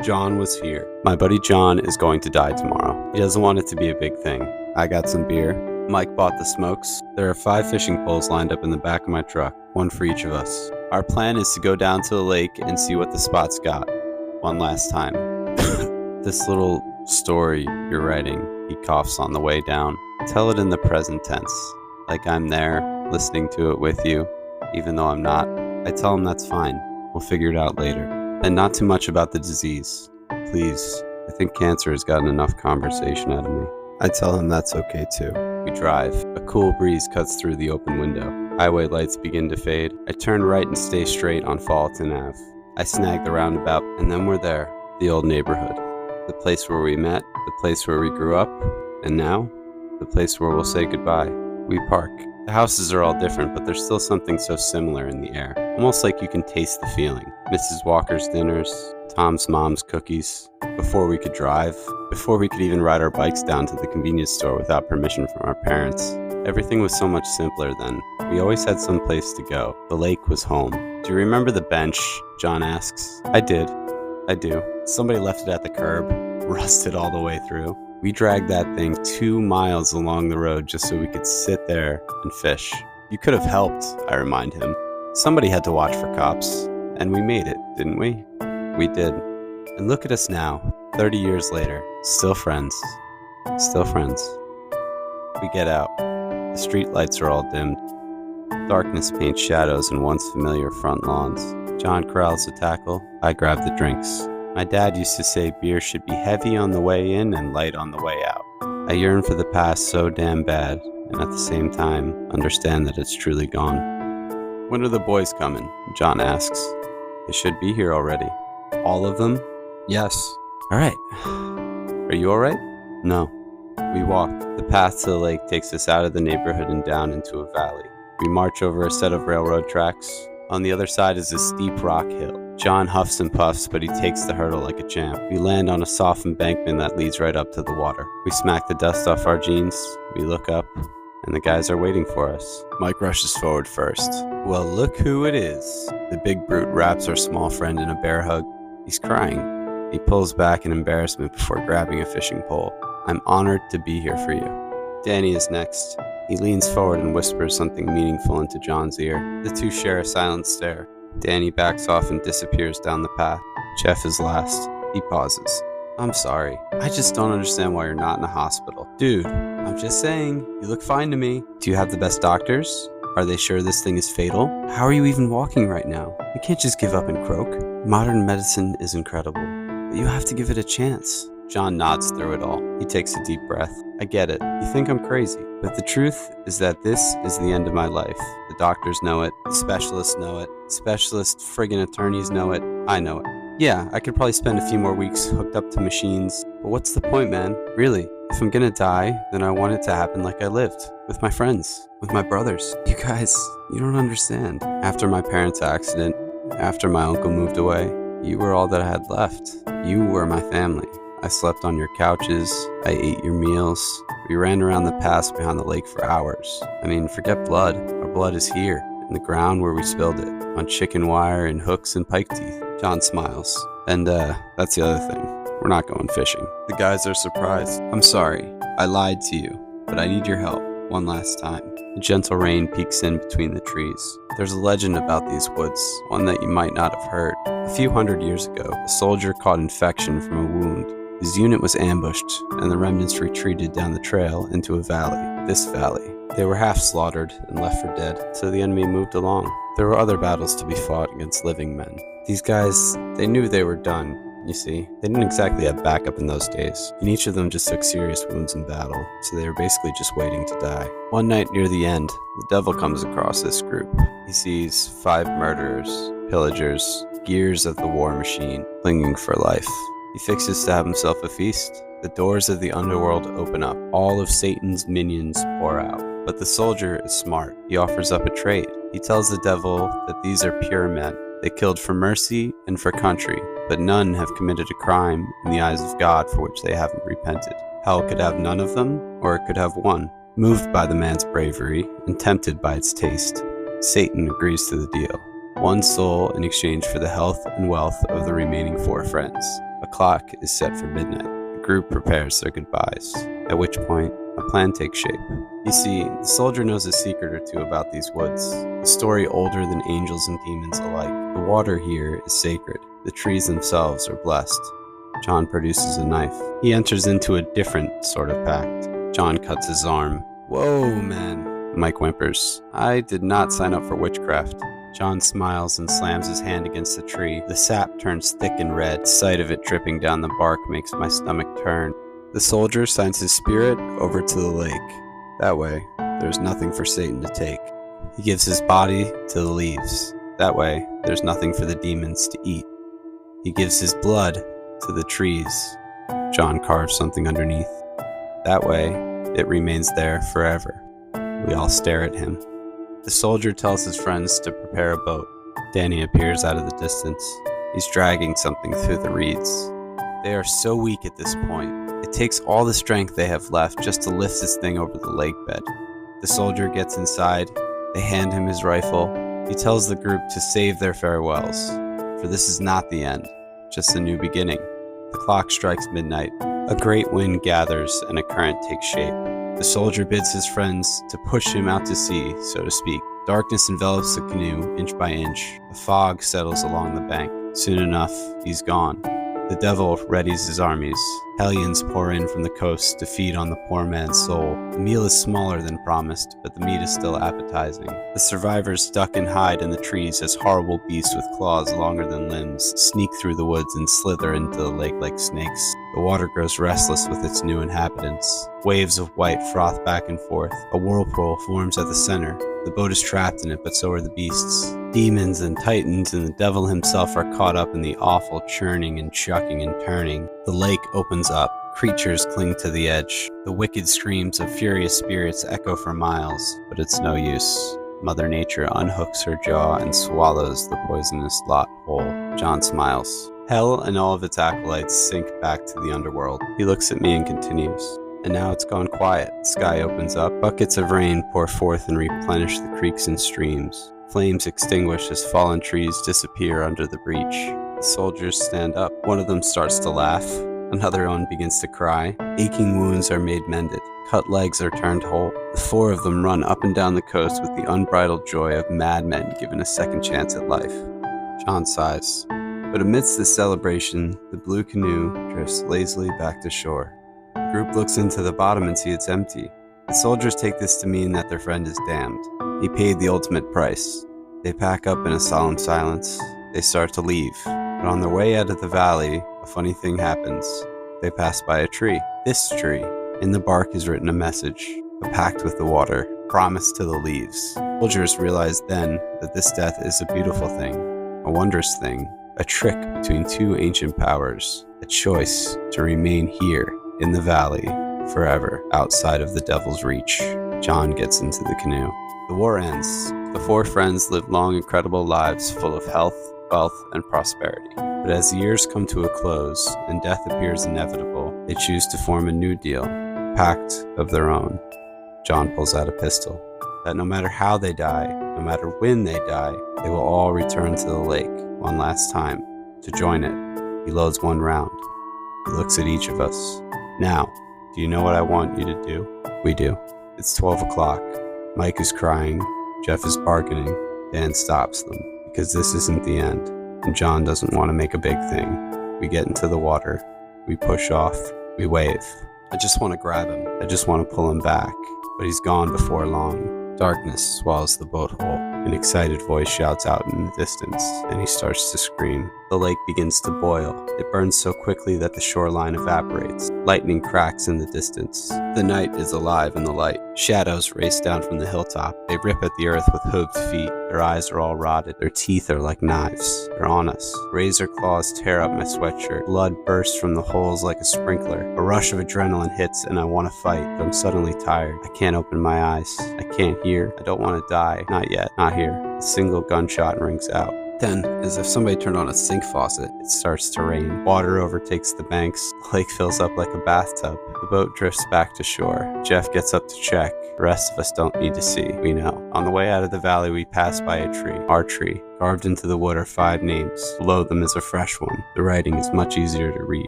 John was here. My buddy John is going to die tomorrow. He doesn't want it to be a big thing. I got some beer. Mike bought the smokes. There are 5 fishing poles lined up in the back of my truck, one for each of us. Our plan is to go down to the lake and see what the spot's got. One last time. This little story you're writing, he coughs on the way down. Tell it in the present tense, like I'm there, listening to it with you, even though I'm not. I tell him that's fine. We'll figure it out later. And not too much about the disease. Please, I think cancer has gotten enough conversation out of me. I tell him that's okay too. We drive. A cool breeze cuts through the open window. Highway lights begin to fade. I turn right and stay straight on Fullerton Ave. I snag the roundabout, and then we're there. The old neighborhood. The place where we met, the place where we grew up, and now, the place where we'll say goodbye. We park. The houses are all different, but there's still something so similar in the air. Almost like you can taste the feeling. Mrs. Walker's dinners, Tom's mom's cookies. Before we could drive, before we could even ride our bikes down to the convenience store without permission from our parents. Everything was so much simpler then. We always had some place to go. The lake was home. Do you remember the bench? John asks. I do. Somebody left it at the curb, rusted all the way through. We dragged that thing 2 miles along the road just so we could sit there and fish. You could have helped, I remind him. Somebody had to watch for cops, and we made it, didn't we? We did. And look at us now, 30 years later, still friends. Still friends. We get out. The street lights are all dimmed. Darkness paints shadows in once familiar front lawns. John corrals the tackle. I grab the drinks. My dad used to say beer should be heavy on the way in and light on the way out. I yearn for the past so damn bad, and at the same time, understand that it's truly gone. When are the boys coming? John asks. They should be here already. All of them? Yes. Alright. Are you alright? No. We walk. The path to the lake takes us out of the neighborhood and down into a valley. We march over a set of railroad tracks. On the other side is a steep rock hill. John huffs and puffs, but he takes the hurdle like a champ. We land on a soft embankment that leads right up to the water. We smack the dust off our jeans. We look up, and the guys are waiting for us. Mike rushes forward first. Well, look who it is. The big brute wraps our small friend in a bear hug. He's crying. He pulls back in embarrassment before grabbing a fishing pole. I'm honored to be here for you. Danny is next. He leans forward and whispers something meaningful into John's ear. The two share a silent stare. Danny backs off and disappears down the path. Jeff is last. He pauses. I'm sorry. I just don't understand why you're not in a hospital. Dude, I'm just saying, you look fine to me. Do you have the best doctors? Are they sure this thing is fatal? How are you even walking right now? You can't just give up and croak. Modern medicine is incredible, but you have to give it a chance. John nods through it all. He takes a deep breath. I get it. You think I'm crazy. But the truth is that this is the end of my life. The doctors know it. The specialists know it. Specialist friggin' attorneys know it. I know it. Yeah, I could probably spend a few more weeks hooked up to machines. But what's the point, man? Really? If I'm gonna die, then I want it to happen like I lived. With my friends. With my brothers. You guys, you don't understand. After my parents' accident, after my uncle moved away, you were all that I had left. You were my family. I slept on your couches, I ate your meals, we ran around the paths behind the lake for hours. I mean, forget blood, our blood is here, in the ground where we spilled it, on chicken wire and hooks and pike teeth. John smiles. And that's the other thing, we're not going fishing. The guys are surprised. I'm sorry, I lied to you, but I need your help, one last time. The gentle rain peeks in between the trees. There's a legend about these woods, one that you might not have heard. A few hundred years ago, a soldier caught infection from a wound. His unit was ambushed, and the remnants retreated down the trail into a valley. This valley. They were half slaughtered and left for dead, so the enemy moved along. There were other battles to be fought against living men. These guys, they knew they were done, you see. They didn't exactly have backup in those days, and each of them just took serious wounds in battle, so they were basically just waiting to die. One night near the end, the devil comes across this group. He sees 5 murderers, pillagers, gears of the war machine, clinging for life. He fixes to have himself a feast. The doors of the underworld open up. All of Satan's minions pour out. But the soldier is smart. He offers up a trade. He tells the devil that these are pure men. They killed for mercy and for country, but none have committed a crime in the eyes of God for which they haven't repented. Hell could have none of them, or it could have one. Moved by the man's bravery and tempted by its taste, Satan agrees to the deal. 1 soul in exchange for the health and wealth of the remaining 4 friends. A clock is set for midnight. The group prepares their goodbyes, at which point a plan takes shape. You see, the soldier knows a secret or two about these woods, a story older than angels and demons alike. The water here is sacred. The trees themselves are blessed. John produces a knife. He enters into a different sort of pact. John cuts his arm. "Whoa, man," Mike whimpers. "I did not sign up for witchcraft." John smiles and slams his hand against the tree. The sap turns thick and red. Sight of it dripping down the bark makes my stomach turn. The soldier signs his spirit over to the lake. That way, there's nothing for Satan to take. He gives his body to the leaves. That way, there's nothing for the demons to eat. He gives his blood to the trees. John carves something underneath. That way, it remains there forever. We all stare at him. The soldier tells his friends to prepare a boat. Danny appears out of the distance. He's dragging something through the reeds. They are so weak at this point. It takes all the strength they have left just to lift this thing over the lake bed. The soldier gets inside. They hand him his rifle. He tells the group to save their farewells, for this is not the end, just a new beginning. The clock strikes midnight. A great wind gathers and a current takes shape. The soldier bids his friends to push him out to sea, so to speak. Darkness envelops the canoe inch by inch. A fog settles along the bank. Soon enough, he's gone. The devil readies his armies. Hellions pour in from the coast to feed on the poor man's soul. The meal is smaller than promised, but the meat is still appetizing. The survivors duck and hide in the trees as horrible beasts with claws longer than limbs sneak through the woods and slither into the lake like snakes. The water grows restless with its new inhabitants. Waves of white froth back and forth. A whirlpool forms at the center. The boat is trapped in it, but so are the beasts. Demons and titans and the devil himself are caught up in the awful churning and chucking and turning. The lake opens up. Creatures cling to the edge. The wicked screams of furious spirits echo for miles, but it's no use. Mother Nature unhooks her jaw and swallows the poisonous lot whole. John smiles. Hell and all of its acolytes sink back to the underworld. He looks at me and continues. And now it's gone quiet. The sky opens up. Buckets of rain pour forth and replenish the creeks and streams. Flames extinguish as fallen trees disappear under the breach. The soldiers stand up. One of them starts to laugh. Another one begins to cry. Aching wounds are made mended. Cut legs are turned whole. The four of them run up and down the coast with the unbridled joy of madmen given a second chance at life. John sighs. But amidst this celebration, the blue canoe drifts lazily back to shore. The group looks into the bottom and see it's empty. The soldiers take this to mean that their friend is damned. He paid the ultimate price. They pack up in a solemn silence. They start to leave. But on their way out of the valley, a funny thing happens. They pass by a tree. This tree. In the bark is written a message, a pact with the water, promise to the leaves. Soldiers realize then that this death is a beautiful thing, a wondrous thing, a trick between two ancient powers, a choice to remain here in the valley forever outside of the devil's reach. John gets into the canoe. The war ends. The four friends live long, incredible lives full of health, wealth, and prosperity. But as the years come to a close and death appears inevitable, they choose to form a new deal, a pact of their own. John pulls out a pistol. That no matter how they die, no matter when they die, they will all return to the lake one last time to join it. He loads one round. He looks at each of us. Now, do you know what I want you to do? We do. It's 12 o'clock. Mike is crying. Jeff is bargaining. Dan stops them because this isn't the end. And John doesn't want to make a big thing. We get into the water. We push off. We wave. I just want to grab him. I just want to pull him back. But he's gone before long. Darkness swallows the boat whole. An excited voice shouts out in the distance, and he starts to scream. The lake begins to boil. It burns so quickly that the shoreline evaporates. Lightning cracks in the distance. The night is alive in the light. Shadows race down from the hilltop. They rip at the earth with hooved feet. Their eyes are all rotted. Their teeth are like knives. They're on us. Razor claws tear up my sweatshirt. Blood bursts from the holes like a sprinkler. A rush of adrenaline hits and I want to fight, but I'm suddenly tired. I can't open my eyes. I can't hear. I don't want to die. Not yet. Not here. A single gunshot rings out. Then, as if somebody turned on a sink faucet, it starts to rain. Water overtakes the banks. The lake fills up like a bathtub. The boat drifts back to shore. Jeff gets up to check. The rest of us don't need to see. We know. On the way out of the valley, we pass by a tree. Our tree. Carved into the wood are 5 names. Below them is a fresh one. The writing is much easier to read.